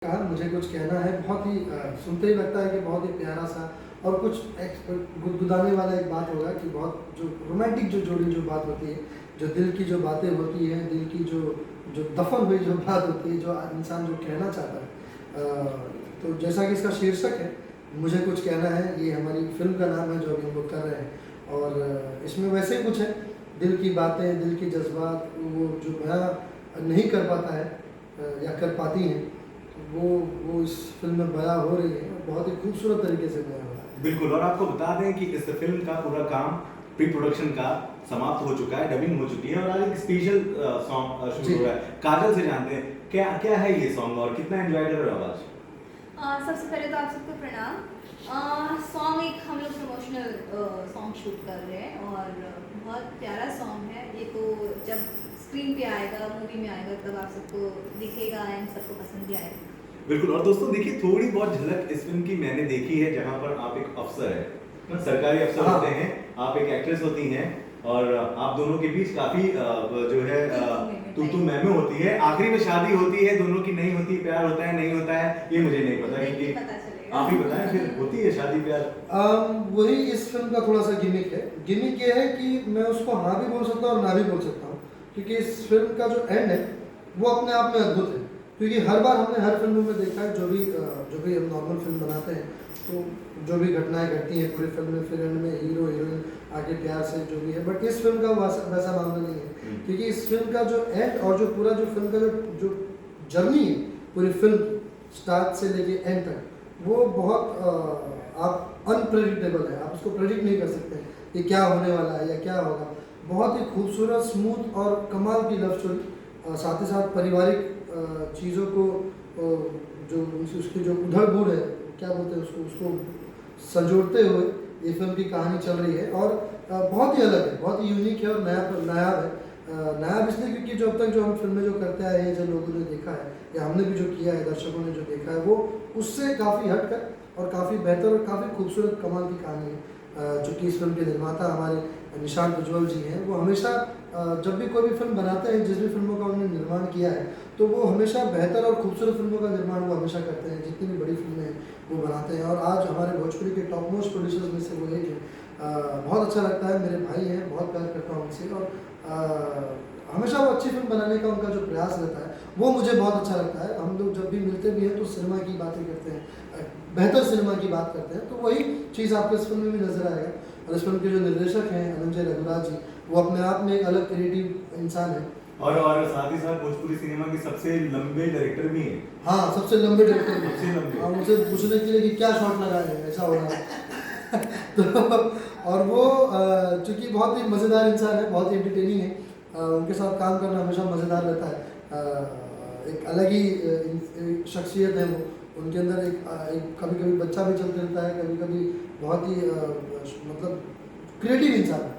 कहा मुझे कुछ कहना है। बहुत ही सुनते ही लगता है कि बहुत ही प्यारा सा और कुछ गुदगुदाने वाला एक बात होगा कि बहुत जो रोमांटिक जो जोड़ी जो बात होती है, जो दिल की जो बातें होती हैं, दिल की जो जो दफन हुई जो बात होती है, जो इंसान जो कहना चाहता है। तो जैसा कि इसका शीर्षक है, मुझे कुछ कहना है, ये हमारी फिल्म का नाम है जो अभी हम लोग कर रहे हैं। और इसमें वैसे ही कुछ है, दिल की बातें, दिल के जज्बात, वो जो बयां नहीं कर पाता है या कर पाती हैं, वो इस फिल्म में बयां हो रही है। बहुत ही खूबसूरत तरीके से बयां हो रहा है। बिल्कुल। और आपको बता दें कि इस फिल्म का पूरा काम प्री प्रोडक्शन का समाप्त हो चुका है, डबिंग हो चुकी है और आज एक स्पेशल सॉन्ग शुरू हो रहा है। काजल से जानते हैं क्या क्या है ये सॉन्ग और कितना एंजॉय कर रहे हो आज? सबसे पहले तो आप सबको प्रणाम। सॉन्ग एक हम लोग प्रमोशनल सॉन्ग शूट कर रहे हैं और बहुत प्यारा सॉन्ग है ये। तो जब स्क्रीन पे आएगा, मूवी में आएगा, तब आप सबको दिखेगा एंड सबको पसंद भी आएगा। बिल्कुल। और दोस्तों देखिए, थोड़ी बहुत झलक इस फिल्म की मैंने देखी है, जहां पर आप एक अफसर है, सरकारी अफसर होते हैं, आप एक एक्ट्रेस होती हैं और आप दोनों के बीच काफी जो है तू मैमे होती है। आखिरी में शादी होती है, दोनों की नहीं होती, प्यार होता है नहीं होता है ये मुझे नहीं पता, क्योंकि आप ही बताएं फिर होती है शादी प्यार। वही इस फिल्म का थोड़ा सा गिमिक है। गिमिक ये है कि मैं उसको हाँ भी बोल सकता हूँ और ना भी बोल सकता हूँ, क्योंकि इस फिल्म का जो एंड है वो अपने आप में अद्भुत है। क्योंकि हर बार हमने हर फिल्मों में देखा है, जो भी हम नॉर्मल फिल्म बनाते हैं, तो जो भी घटनाएं घटती हैं पूरी फिल्म में, फिर एंड में हीरो हीरोइन आगे प्यार से जो भी है, बट इस फिल्म का वैसा मामला नहीं है। क्योंकि इस फिल्म का जो एंड और जो पूरा जो फिल्म का जो जर्नी है, पूरी फिल्म स्टार्ट से लेके एंड तक, वो बहुत आप अनप्रेडिक्टेबल है। आप उसको प्रेडिक्ट नहीं कर सकते कि क्या होने वाला है या क्या होगा। बहुत ही खूबसूरत, स्मूथ और कमाल की लव स्टोरी, साथ ही साथ पारिवारिक चीज़ों को जो उसकी जो उधड़ बुड़ है, क्या बोलते हैं उसको संजोड़ते हुए ये फिल्म की कहानी चल रही है। और बहुत ही अलग है, बहुत ही यूनिक है और नायाब है। नायाब इसलिए क्योंकि जो अब तक जो हम फिल्में जो करते आए हैं, जो लोगों ने देखा है या हमने भी जो किया है, दर्शकों ने जो देखा है, वो उससे काफ़ी हटकर और काफ़ी बेहतर और काफ़ी खूबसूरत कमाल की कहानी है। चूँकि इस फिल्म के निर्माता हमारे निशांत उज्ज्वल जी हैं, वो हमेशा जब भी कोई भी फिल्म बनाते हैं, जिस भी फिल्मों का उन्होंने निर्माण किया है, तो वो हमेशा बेहतर और खूबसूरत फिल्मों का निर्माण वो हमेशा करते हैं। जितनी भी बड़ी फिल्में हैं वो बनाते हैं और आज हमारे भोजपुरी के टॉप मोस्ट प्रोड्यूसर्स में से वो एक है। बहुत अच्छा लगता है, मेरे भाई हैं, बहुत प्यार करता हूँ उनसे। और हमेशा वो अच्छी फिल्म बनाने का उनका जो प्रयास रहता है वो मुझे बहुत अच्छा लगता है। हम लोग जब भी मिलते भी हैं तो सिनेमा की बातें करते हैं, बेहतर सिनेमा की बात करते हैं, तो वही चीज़ आपको इस फिल्म में भी नजर आएगा। और इस फिल्म के जो निर्देशक हैं अनंजय रघुराज जी, वो अपने आप में एक अलग क्रिएटिव इंसान है और साथ ही साथ भोजपुरी सिनेमा के सबसे लंबे डायरेक्टर भी हैं। हाँ, सबसे लंबे डायरेक्टर भी सबसे लंबे। हाँ, उनसे पूछने के लिए कि क्या शॉट लगा है, ऐसा हो रहा है तो और वो चूँकि बहुत ही मज़ेदार इंसान है, बहुत ही एंटरटेनिंग है। उनके साथ काम करना हमेशा मज़ेदार रहता है। एक अलग ही शख्सियत है वो, उनके अंदर एक कभी कभी बच्चा भी चलते रहता है, कभी कभी बहुत ही मतलब क्रिएटिव इंसान है।